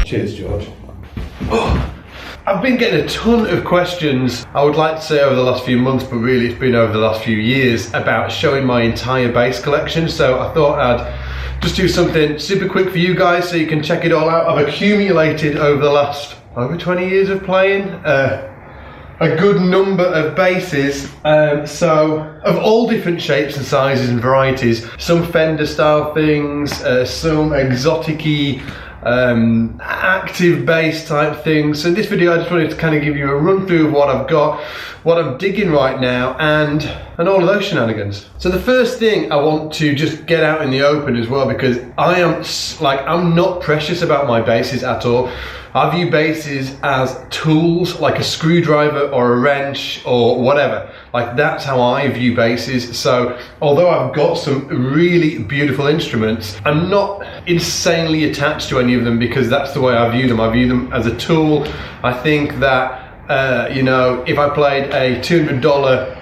Cheers, George. Oh, I've been getting a ton of questions, I would like to say over the last few months, but really it's been over the last few years, about showing my entire bass collection. So I thought I'd just do something super quick for you guys so you can check it all out. I've accumulated over the last over 20 years of playing a good number of basses, so of all different shapes and sizes and varieties. Some Fender style things, some exotic-y active bass type things. So in this video I just wanted to kind of give you a run through of what I've got, what I'm digging right now, and all of those shenanigans. So the first thing I want to just get out in the open as well, because I'm not precious about my basses at all. I view basses as tools, like a screwdriver or a wrench or whatever. Like, that's how I view basses. So although I've got some really beautiful instruments, I'm not insanely attached to any of them because that's the way I view them. I view them as a tool. I think that, you know, if I played a $200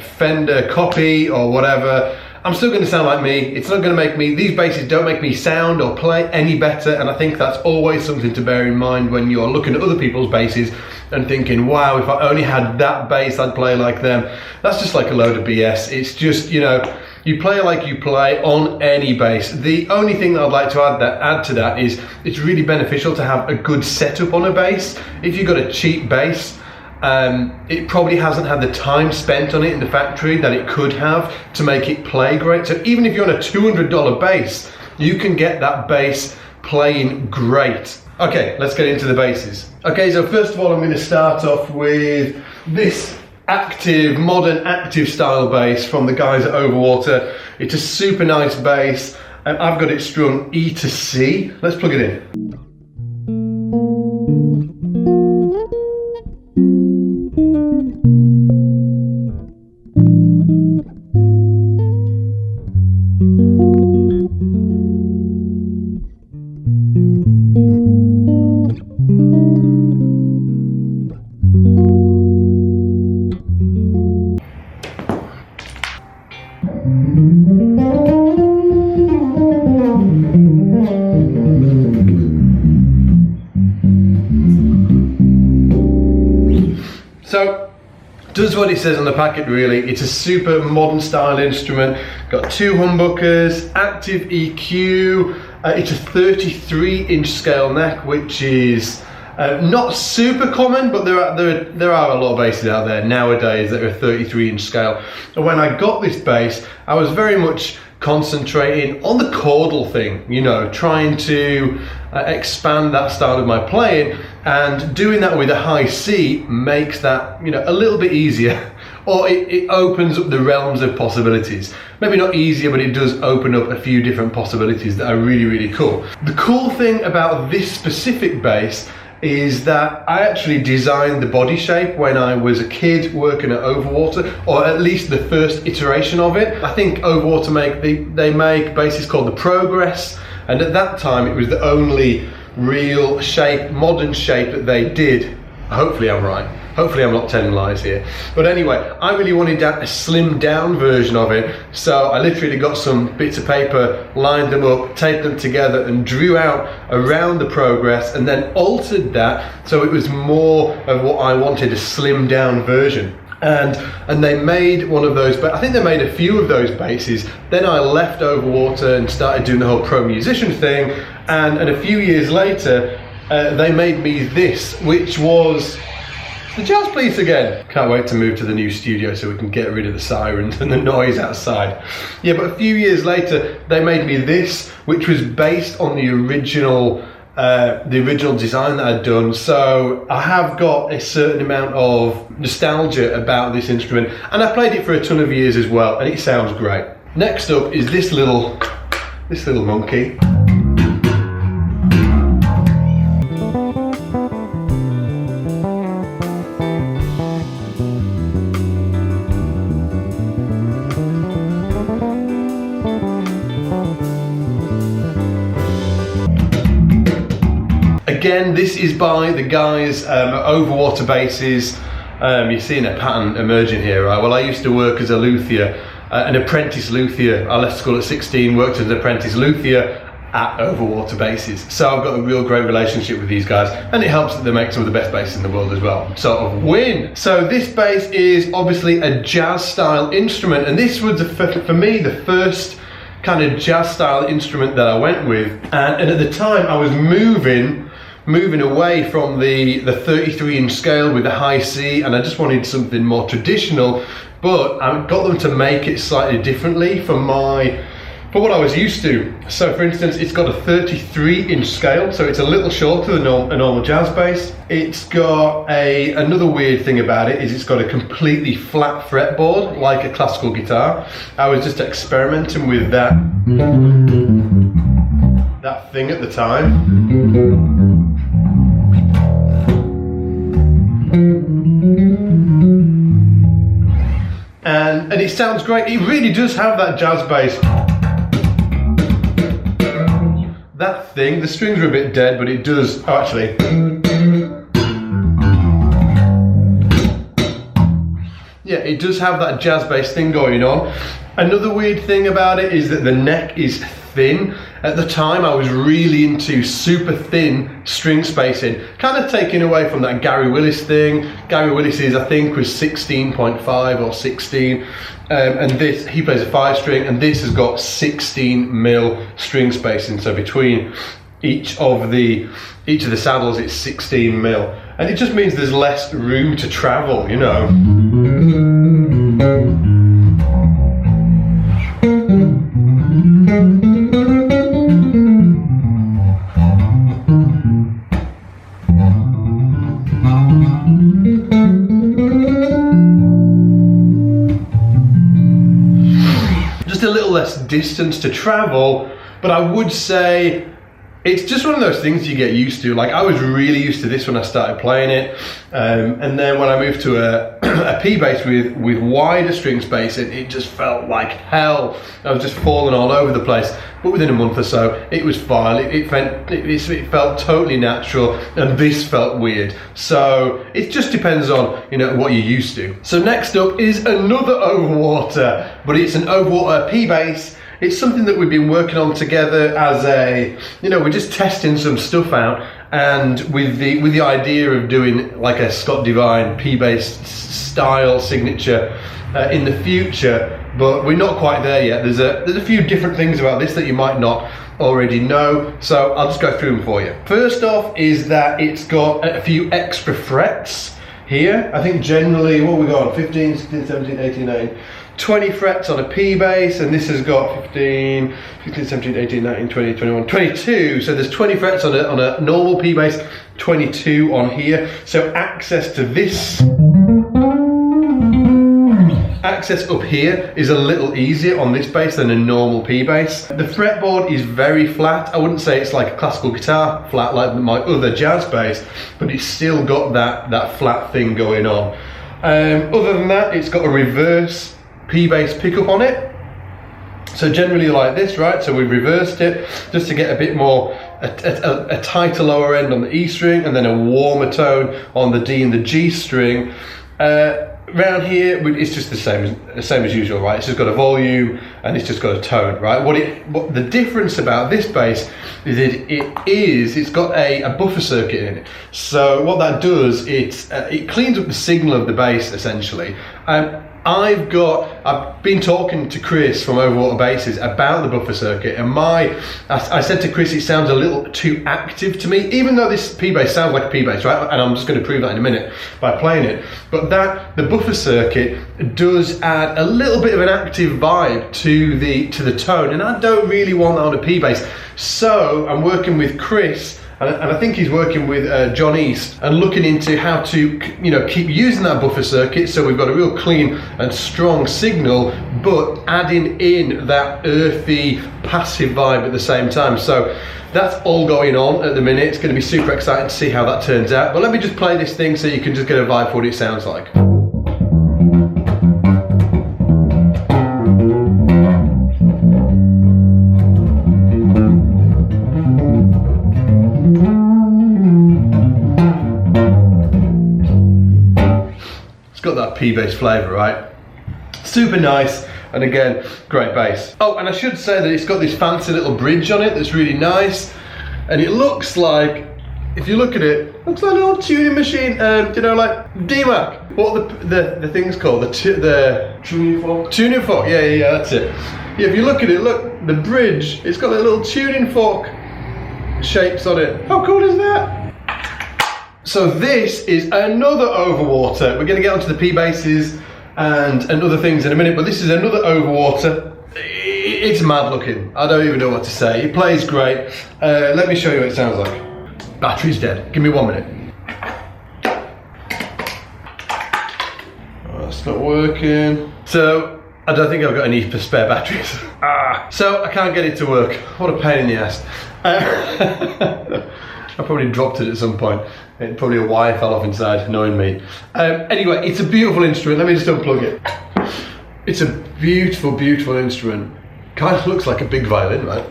Fender copy or whatever, I'm still going to sound like me. It's not going to make me, these basses don't make me sound or play any better, and I think that's always something to bear in mind when you're looking at other people's basses and thinking, wow, if I only had that bass, I'd play like them. That's just like a load of BS. It's just, you know, you play like you play on any bass. The only thing that I'd like to add to that is it's really beneficial to have a good setup on a bass. If you've got a cheap bass, it probably hasn't had the time spent on it in the factory that it could have to make it play great. So even if you're on a $200 bass, you can get that bass playing great. Okay, let's get into the basses. Okay, so first of all, I'm going to start off with this modern active style bass from the guys at Overwater. It's a super nice bass, and I've got it strung E to C. Let's plug it in. So, does what it says on the packet really. It's a super modern style instrument. Got two humbuckers, active EQ. It's a 33-inch scale neck, which is not super common, but there are a lot of basses out there nowadays that are 33-inch scale. And when I got this bass, I was very much concentrating on the chordal thing, you know, trying to expand that style of my playing, and doing that with a high C makes that, you know, a little bit easier, or it opens up the realms of possibilities. Maybe not easier, but it does open up a few different possibilities that are really, really cool. The cool thing about this specific bass is that I actually designed the body shape when I was a kid working at Overwater, or at least the first iteration of it. I think Overwater make basses called the Progress, and at that time it was the only real shape, modern shape that they did. Hopefully I'm right. Hopefully I'm not telling lies here. But anyway, I really wanted a slimmed down version of it, so I literally got some bits of paper, lined them up, taped them together, and drew out around the Progress, and then altered that so it was more of what I wanted, a slimmed down version. And they made one of those, but I think they made a few of those basses. Then I left Overwater and started doing the whole pro musician thing, and a few years later they made me this, which was the jazz piece again. Can't wait to move to the new studio so we can get rid of the sirens and the noise outside. Yeah, but a few years later they made me this, which was based on the original design that I'd done. So I have got a certain amount of nostalgia about this instrument, and I played it for a ton of years as well, and it sounds great. Next up is this little monkey. Again, this is by the guys at Overwater Basses. You're seeing a pattern emerging here, right? Well, I used to work as a luthier, an apprentice luthier. I left school at 16, worked as an apprentice luthier at Overwater Basses. So I've got a real great relationship with these guys, and it helps that they make some of the best basses in the world as well. Sort of win. So this bass is obviously a jazz style instrument, and this was, for me, the first kind of jazz style instrument that I went with. And at the time I was moving away from the 33-inch scale with the high C, and I just wanted something more traditional, but I got them to make it slightly differently for what I was used to. So for instance, it's got a 33-inch scale, so it's a little shorter than a normal jazz bass. It's got another weird thing about it is it's got a completely flat fretboard, like a classical guitar. I was just experimenting with that thing at the time. And it sounds great. It really does have that jazz bass. That thing, the strings are a bit dead, but it does, oh actually. Yeah, it does have that jazz bass thing going on. Another weird thing about it is that the neck is thin. At the time I was really into super thin string spacing, kind of taking away from that Gary Willis thing. Gary Willis's I think was 16.5 or 16, and this, he plays a 5-string, and this has got 16 mil string spacing, so between each of the saddles it's 16 mil, and it just means there's less room to travel, you know. Just a little less distance to travel, but I would say it's just one of those things you get used to. Like, I was really used to this when I started playing it, and then when I moved to a P bass with wider string spacing, it just felt like hell. I was just falling all over the place. But within a month or so, it was fine. It felt totally natural, and this felt weird. So it just depends on, you know, what you're used to. So next up is another Overwater, but it's an Overwater P bass. It's something that we've been working on together as we're just testing some stuff out, and with the idea of doing like a Scott Divine P-bass style signature in the future, but we're not quite there yet. There's a few different things about this that you might not already know, so I'll just go through them for you. First off is that it's got a few extra frets here. I think generally, what we got, 15, 16, 17, 18, 19, 20 frets on a P bass, and this has got 15, 17, 18, 19, 20, 21, 22. So there's 20 frets on a normal P bass, 22 on here. So access to this, access up here is a little easier on this bass than a normal P bass. The fretboard is very flat. I wouldn't say it's like a classical guitar flat like my other jazz bass, but it's still got that flat thing going on. Other than that, it's got a reverse P bass pickup on it. So generally like this, right? So we've reversed it just to get a bit more, a tighter lower end on the E string, and then a warmer tone on the D and the G string. Around here, it's just the same as usual, right? It's just got a volume and it's just got a tone, right? What the difference about this bass is it's got a buffer circuit in it. So what that does, it cleans up the signal of the bass essentially. I've been talking to Chris from Overwater Basses about the buffer circuit, and I said to Chris, it sounds a little too active to me, even though this P bass sounds like a P bass, right? And I'm just going to prove that in a minute by playing it. But the buffer circuit does add a little bit of an active vibe to the tone, and I don't really want that on a P bass. So I'm working with Chris, and I think he's working with John East and looking into how to, keep using that buffer circuit so we've got a real clean and strong signal, but adding in that earthy, passive vibe at the same time. So that's all going on at the minute. It's going to be super exciting to see how that turns out. But let me just play this thing so you can just get a vibe for what it sounds like. got that P-bass flavour, right? Super nice, and again, great bass. Oh, and I should say that it's got this fancy little bridge on it that's really nice, and it looks like, if you look at it, looks like a little tuning machine, you know, like DMAC. What are the thing's called? The tuning fork? Tuning fork, yeah, that's it. Yeah, if you look at it, look, the bridge, it's got a little tuning fork shapes on it. How cool is that? So this is another overwater. We're gonna get onto the P-basses and other things in a minute, but this is another overwater. It's mad looking. I don't even know what to say. It plays great. Let me show you what it sounds like. Battery's dead. Give me 1 minute. Oh, that's not working. So, I don't think I've got any spare batteries. So, I can't get it to work. What a pain in the ass. I probably dropped it at some point. Probably a wire fell off inside, knowing me. Anyway, it's a beautiful instrument. Let me just unplug it. It's a beautiful, beautiful instrument. Kind of looks like a big violin, right?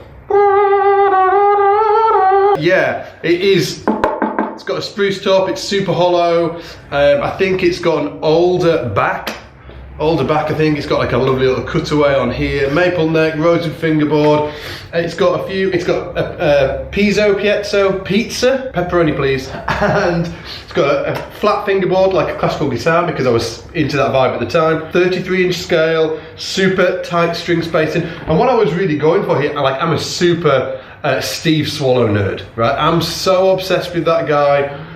Yeah, it is. It's got a spruce top, it's super hollow. I think it's got an older back. I think it's got like a lovely little cutaway on here, maple neck, rosewood fingerboard. It's got a pizza, pepperoni please, and it's got a flat fingerboard like a classical guitar because I was into that vibe at the time. 33-inch scale, super tight string spacing, and what I was really going for here, I'm a super Steve Swallow nerd, right? I'm so obsessed with that guy.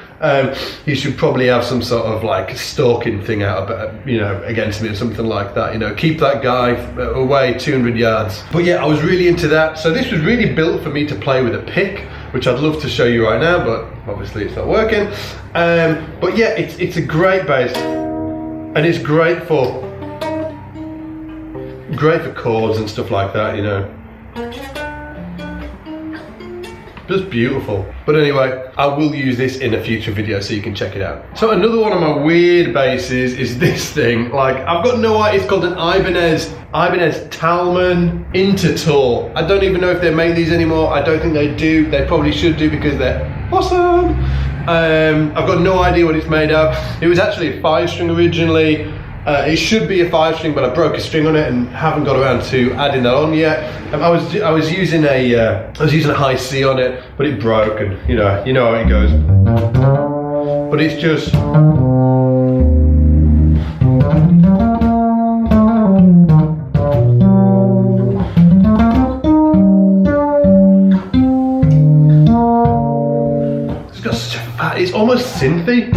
He should probably have some sort of like stalking thing out, you know, against me or something like that. You know, keep that guy away 200 yards. But yeah, I was really into that. So this was really built for me to play with a pick, which I'd love to show you right now, but obviously it's not working. But yeah, it's a great bass, and it's great for chords and stuff like that. You know. Just beautiful. But anyway, I will use this in a future video so you can check it out. So another one of my weird basses is this thing. Like, I've got no idea, it's called an Ibanez Talman Intertour. I don't even know if they make these anymore. I don't think they do. They probably should do because they're awesome. I've got no idea what it's made of. It was actually a 5-string originally. It should be a 5-string, but I broke a string on it and haven't got around to adding that on yet. I was using a high C on it, but it broke, and you know how it goes. But it's just it's got such a fat. It's almost synthy.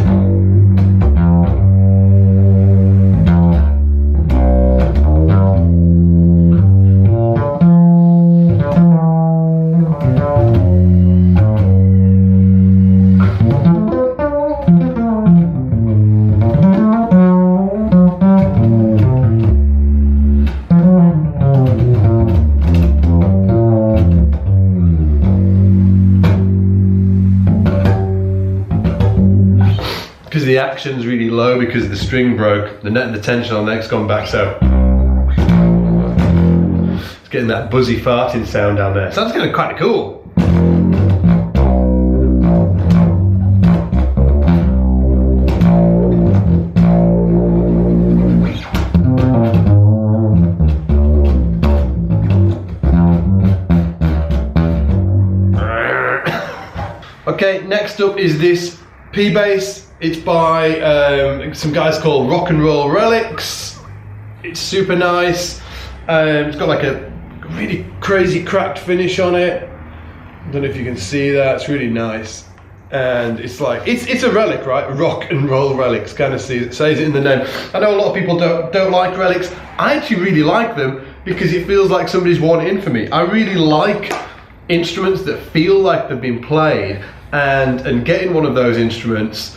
Because the action's really low because the string broke, the tension on the neck's gone back, so it's getting that buzzy farting sound down there. So that's kind of quite cool. Okay, next up is this P-bass. It's by some guys called Rock and Roll Relics. It's super nice. It's got like a really crazy cracked finish on it. I don't know if you can see that. It's really nice. And it's like, it's a relic, right? Rock and Roll Relics, kind of says it in the name. I know a lot of people don't like relics. I actually really like them because it feels like somebody's worn it in for me. I really like instruments that feel like they've been played, and getting one of those instruments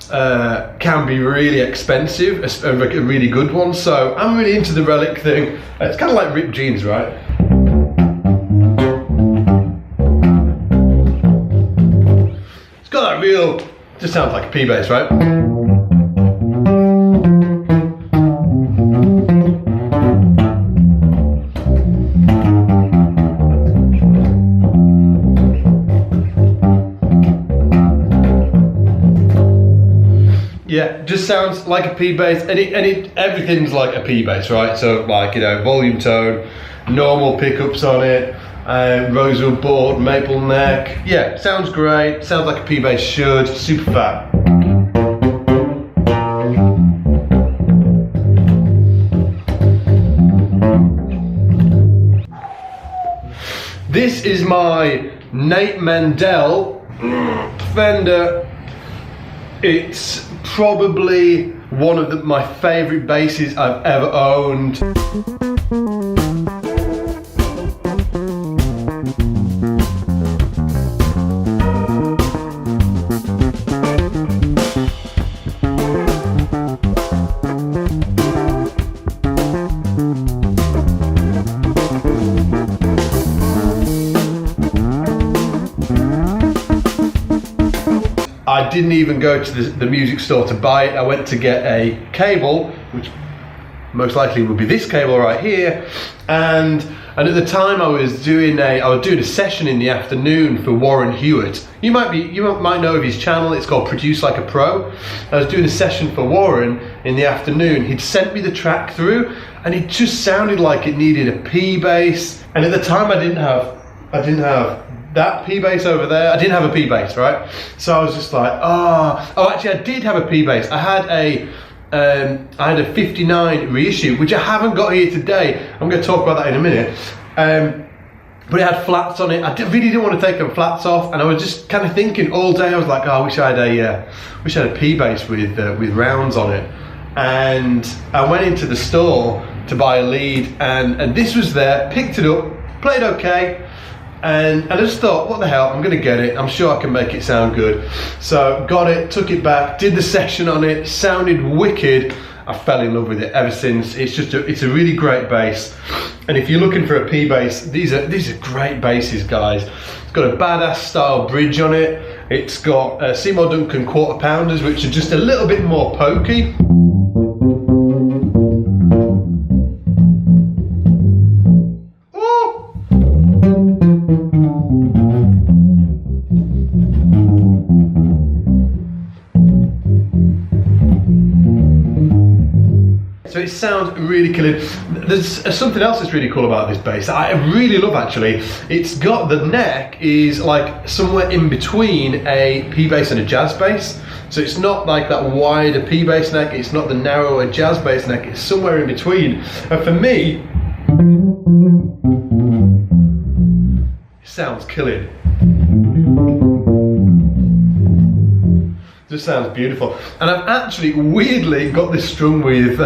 can be really expensive, a really good one. So I'm really into the relic thing. It's kind of like ripped jeans, right? It's got that real, just sounds like a P-bass, right? Yeah, just sounds like a P bass, and everything's like a P bass, right? So like, you know, volume tone, normal pickups on it, rosewood board, maple neck. Yeah, sounds great. Sounds like a P bass should. Super fat. This is my Nate Mandel Fender. It's probably one of my favourite basses I've ever owned. I didn't even go to the music store to buy it. I went to get a cable, which most likely would be this cable right here, and at the time I was doing a session in the afternoon for Warren Hewitt. You might know of his channel. It's called Produce Like a Pro. I was doing a session for Warren in the afternoon. He'd sent me the track through, and it just sounded like it needed a P bass. And at the time I didn't have that P bass over there. I didn't have a P bass, right? So I was just like, oh, actually I did have a P bass. I had a 59 reissue, which I haven't got here today. I'm going to talk about that in a minute. But it had flats on it. I really didn't want to take the flats off, and I was just kind of thinking all day. I was like, oh, I wish I had a P bass with rounds on it. And I went into the store to buy a lead, and this was there. Picked it up, played okay. And I just thought, what the hell, I'm gonna get it. I'm sure I can make it sound good. So got it, took it back, did the session on it, sounded wicked. I fell in love with it ever since. It's a really great bass. And if you're looking for a P bass, these are great basses, guys. It's got a badass style bridge on it. It's got Seymour Duncan quarter pounders, which are just a little bit more pokey. So it sounds really killing. There's something else that's really cool about this bass I really love, actually. It's got, the neck is like somewhere in between a P bass and a jazz bass. So it's not like that wider P bass neck, it's not the narrower jazz bass neck, it's somewhere in between. And for me, it sounds killing. Just sounds beautiful. And I've actually weirdly got this strung with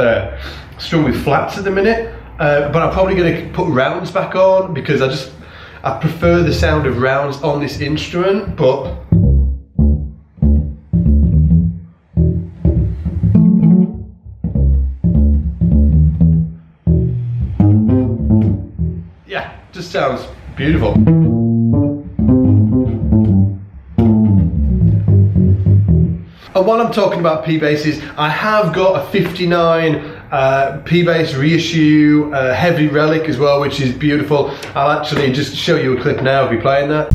flats at the minute, but I'm probably going to put rounds back on because I prefer the sound of rounds on this instrument. But yeah, just sounds beautiful. And while I'm talking about P basses, I have got a 59 P bass reissue, heavy relic as well, which is beautiful. I'll actually just show you a clip now of me playing that.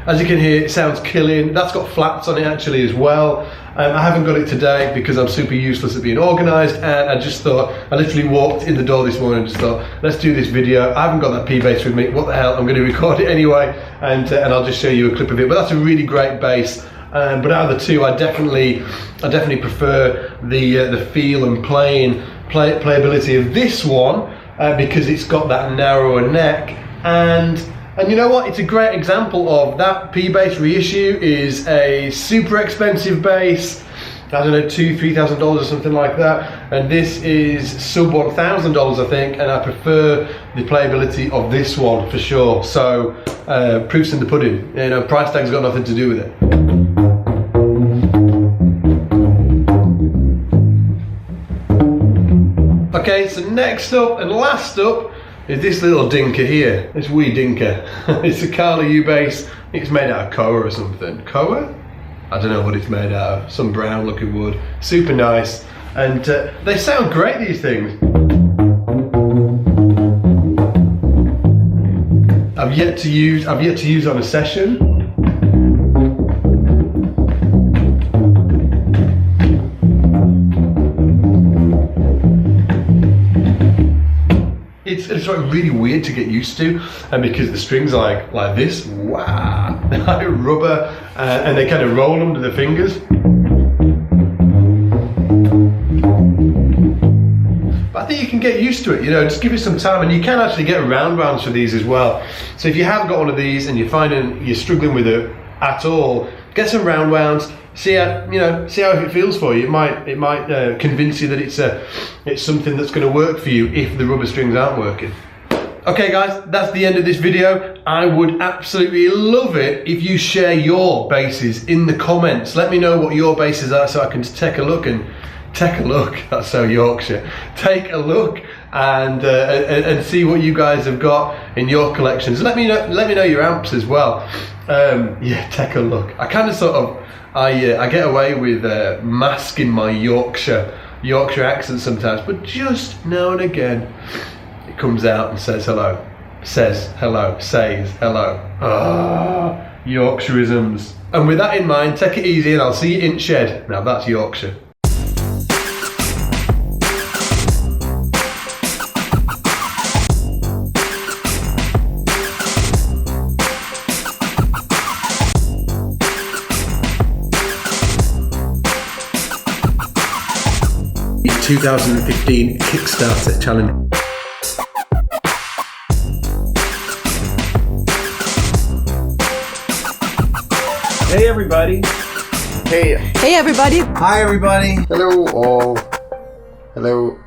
As you can hear, it sounds killing. That's got flats on it actually as well. I haven't got it today because I'm super useless at being organised, and I just thought, I literally walked in the door this morning and just thought, let's do this video. I haven't got that P bass with me. What the hell? I'm going to record it anyway, and I'll just show you a clip of it. But that's a really great bass. But out of the two, I definitely prefer the feel and playability of this one because it's got that narrower neck. And you know what? It's a great example of that P bass reissue is a super expensive bass. I don't know, $2,000-3,000 or something like that. And this is sub $1,000, I think. And I prefer the playability of this one for sure. So proof's in the pudding. You know, price tag's got nothing to do with it. Okay, so next up and last up is this little dinker here, this wee dinker. It's a Carla U bass. I think it's made out of Koa or something. Koa? I I don't know what it's made out of, some brown looking wood. Super nice, and they sound great, these things. I've yet to use on a session. It's like really weird to get used to, and because the strings are like this, wow, like rubber, and they kind of roll under the fingers. But I think you can get used to it, you know, just give it some time, and you can actually get round rounds for these as well. So if you have got one of these and you're finding you're struggling with it at all, get some round rounds. See how it feels for you. It might convince you that it's something that's going to work for you if the rubber strings aren't working. Okay guys, that's the end of this video. I would absolutely love it if you share your basses in the comments. Let me know what your basses are so I can take a look, that's so Yorkshire. Take a look and see what you guys have got in your collections. Let me know your amps as well. Yeah, take a look. I kind of sort of I get away with masking my Yorkshire accent sometimes, but just now and again it comes out and says hello. Says hello. Ah, Yorkshireisms. And with that in mind, take it easy and I'll see you in shed. Now that's Yorkshire. The 2015 Kickstarter challenge. Hey everybody. Hey everybody. Hi everybody. Hello all. Hello.